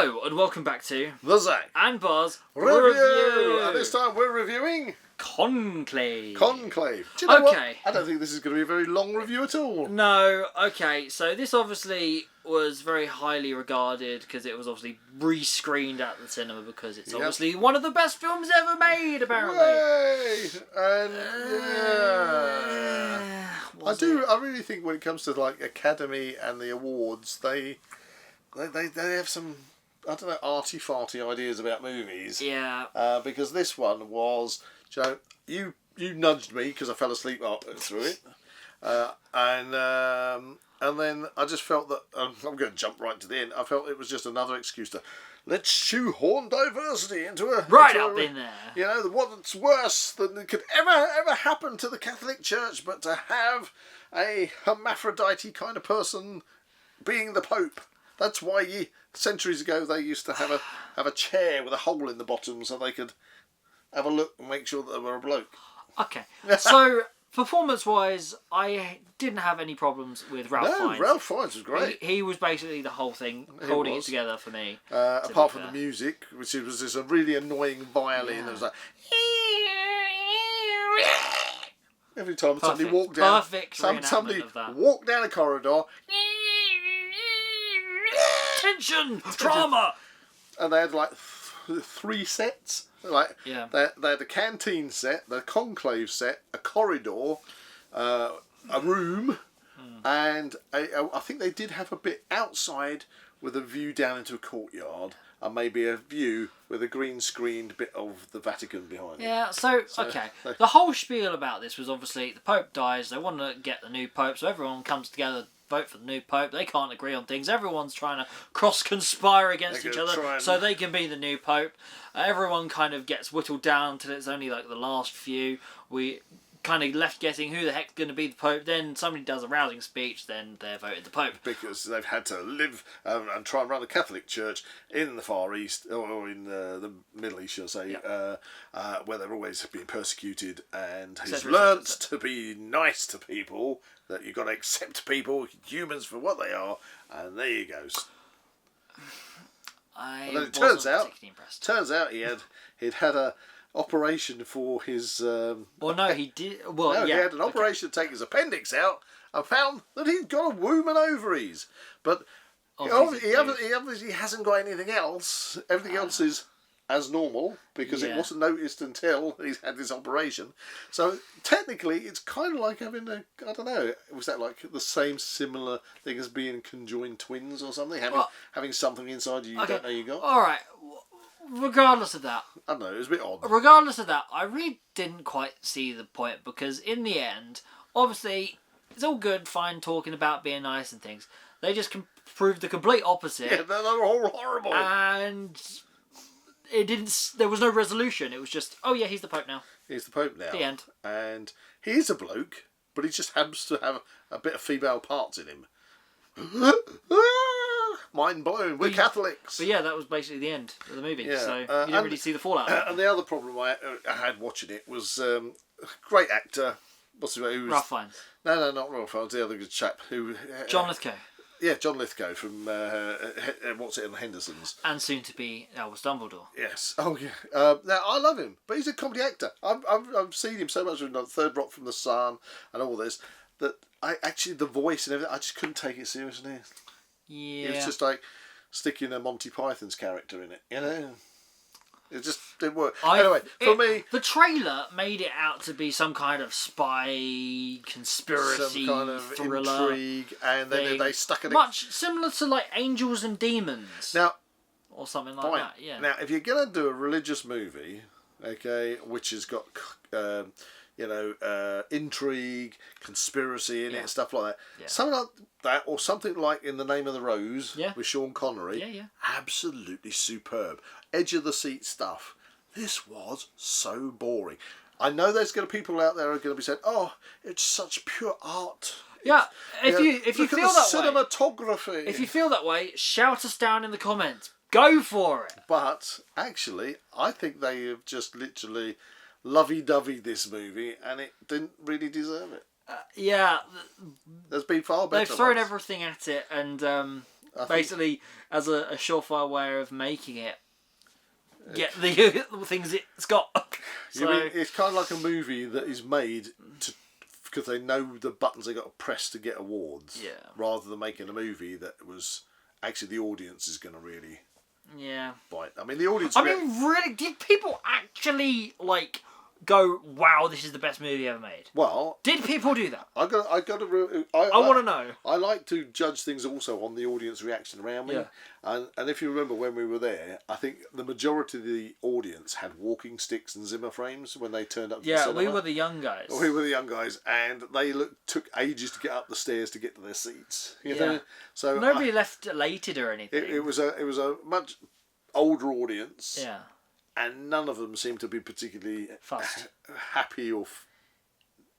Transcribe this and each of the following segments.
Hello and welcome back to the Zak and Buzz Review. And this time we're reviewing Conclave. Conclave. Do you know Okay. what? I don't think this is going to be a very long review at all. No, okay, so this obviously was very highly regarded because it was obviously re-screened at the cinema because it's obviously one of the best films ever made, apparently. Yay! And I really think when it comes to like Academy and the awards, they have some, I don't know, arty-farty ideas about movies. Yeah. Because this one was, you nudged me because I fell asleep through it, and then I just felt that I'm going to jump right to the end. I felt it was just another excuse to let's shoehorn diversity into a in there. You know, what's worse than it could ever happen to the Catholic Church, but to have a hermaphrodite kind of person being the Pope. That's why centuries ago they used to have a chair with a hole in the bottom so they could have a look and make sure that they were a bloke. Okay, so performance-wise, I didn't have any problems with Ralph Fiennes. Ralph Fiennes was great. He was basically the whole thing, holding it together for me. Apart from the music, which was just a really annoying violin. It was like every time somebody walked down, somebody walked down a corridor. Tension, drama, and they had like three sets. Like they had a canteen set, the conclave set, a corridor, a room, and I think they did have a bit outside with a view down into a courtyard, and maybe a view with a green screened bit of the Vatican behind it. Yeah, so okay. The whole spiel about this was obviously the Pope dies, they want to get the new Pope, so everyone comes together, vote for the new Pope. They can't agree on things. Everyone's trying to cross-conspire against each other so they can be the new Pope. Everyone kind of gets whittled down till it's only like the last few. We kind of left guessing who the heck's going to be the Pope. Then somebody does a rousing speech, then they're voted the Pope. Because they've had to live and try and run a Catholic church in the Far East, or in the Middle East, shall I say, where they've always been persecuted, and he's learnt to be nice to people, that you've got to accept people, humans, for what they are, and there you go. And then it turns out he'd had a operation for his. Well, no, he did. Well, no, he had an operation to take his appendix out, and found that he'd got a womb and ovaries. But he obviously hasn't got anything else. Everything else is as normal because it wasn't noticed until he's had this operation. So technically, it's kind of like having I don't know. Was that like the same similar thing as being conjoined twins or something? Having something inside you don't know you got. All right. Regardless of that, I don't know, it was a bit odd. Regardless of that, I really didn't quite see the point because in the end, obviously, it's all good, fine talking about being nice and things. They just proved the complete opposite. Yeah, they're all horrible. And it didn't. There was no resolution. It was just, oh yeah, he's the Pope now. He's the Pope now. The end. And he is a bloke, but he just happens to have a bit of female parts in him. Mind blown. We're Catholics. But yeah, that was basically the end of the movie. Yeah. So you didn't really see the fallout. And the other problem I had watching it was great actor. What's his name? Ralph Fiennes. No, not Ralph Fiennes. The other good chap who. John Lithgow. Yeah, John Lithgow from What's It in the Hendersons. And soon to be Albus Dumbledore. Yes. Oh yeah. Now I love him, but he's a comedy actor. I've seen him so much in Third Rock from the Sun and all this that the voice and everything, I just couldn't take it seriously. Yeah. It was just like sticking a Monty Python's character in it, you know. It just didn't work. Anyway, for me, the trailer made it out to be some kind of spy conspiracy, some kind of thriller intrigue, and then they stuck it much similar to like Angels and Demons, now, or something like that. Yeah. Now, if you're gonna do a religious movie, okay, which has got intrigue, conspiracy in it, stuff like that. Yeah. Something like that, or something like In the Name of the Rose with Sean Connery. Absolutely superb. Edge of the seat stuff. This was so boring. I know there's going to be people out there who are going to be saying, "Oh, it's such pure art." Yeah, if you feel that cinematography. Way, if you feel that way, shout us down in the comments. Go for it. But actually, I think they have just literally lovey-dovey this movie, and it didn't really deserve it. Yeah, there's been far better. They've thrown everything at it, and Basically, as a surefire way of making it get the things it's got. So, it's kind of like a movie that is made because they know the buttons they got to press to get awards. Yeah. Rather than making a movie that was actually the audience is going to really. Yeah. Bite. I mean, the audience. Really, did people actually go, wow, this is the best movie ever made? Well, did people do that? I want to know. I like to judge things also on the audience reaction around me. Yeah. And if you remember when we were there, I think the majority of the audience had walking sticks and Zimmer frames when they turned up to the cinema. We were the young guys. We were the young guys, and they took ages to get up the stairs to get to their seats. You know? So nobody left elated or anything. It was a much older audience. Yeah. And none of them seemed to be particularly happy or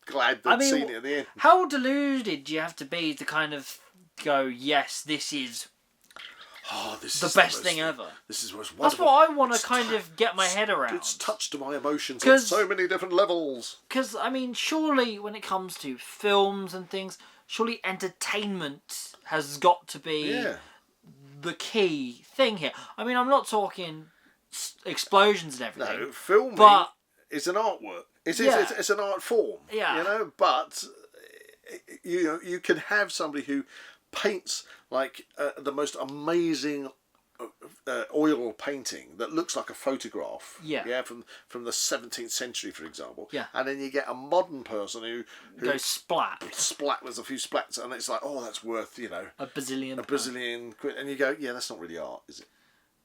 glad they'd seen it at the end. How deluded do you have to be to kind of go, yes, this is the best thing ever? This is what's That's wonderful. what I want to kind of get my head around. It's touched my emotions on so many different levels. Because, I mean, surely when it comes to films and things, surely entertainment has got to be the key thing here. I mean, I'm not talking explosions and everything. No, filming is an artwork. It's an art form. Yeah. You know, but you can have somebody who paints the most amazing oil painting that looks like a photograph. Yeah. Yeah, from the 17th century, for example. Yeah. And then you get a modern person who goes splat with a few splats, and it's like, oh, that's worth a bazillion quid, and you go, yeah, that's not really art, is it?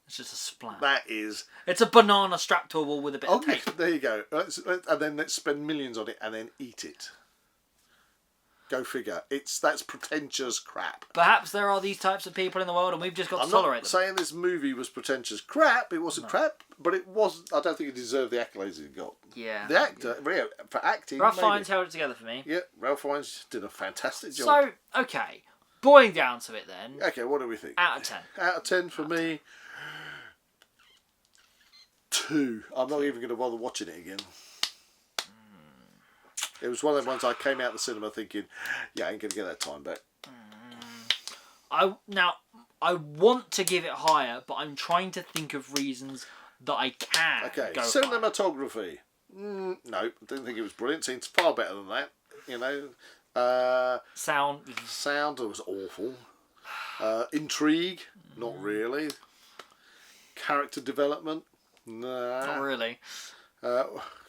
It's just a splat. That is. It's a banana strapped to a wall with a bit of tape. There you go. And then let's spend millions on it and then eat it. Go figure. That's pretentious crap. Perhaps there are these types of people in the world and we've just got to tolerate them. I'm not saying this movie was pretentious crap. It wasn't crap, but it wasn't. I don't think it deserved the accolades it got. Yeah. The actor, for acting. Ralph Fiennes held it together for me. Yeah, Ralph Fiennes did a fantastic job. So, okay. Boiling down to it then. Okay, what do we think? Out of 10. Out of 10 for me. 2. I'm not even going to bother watching it again. It was one of the ones I came out of the cinema thinking, yeah, I ain't going to get that time back. I want to give it higher, but I'm trying to think of reasons that I can go cinematography. Higher. No, didn't think it was brilliant. Seems far better than that. You know. Sound was awful. Intrigue, not really. Character development. Nah. Not really.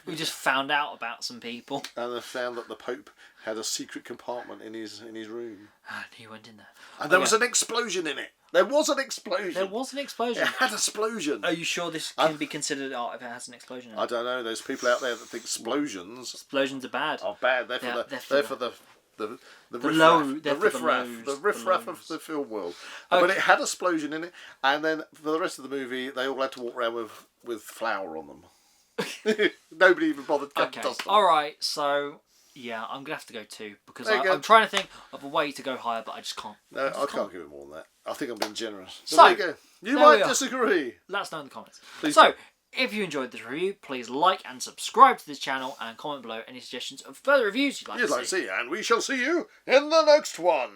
We just found out about some people. And they found that the Pope had a secret compartment in his room. And he went in there. And there was an explosion in it. There was an explosion. There was an explosion. It had an explosion. Are you sure this can be considered art if it has an explosion in it? I don't know. There's people out there that think explosions are bad. Are bad. They're for the riffraff of the film world. Okay. But it had an explosion in it, and then for the rest of the movie, they all had to walk around with flour on them. Nobody even bothered to dust them. All right, so yeah, I'm gonna have to go 2 because I'm trying to think of a way to go higher, but I just can't. No, I can't give it more than that. I think I'm being generous. So there you go. You might disagree. Let us know in the comments. Please so, if you enjoyed this review, please like and subscribe to this channel and comment below any suggestions of further reviews you'd like to see. And we shall see you in the next one.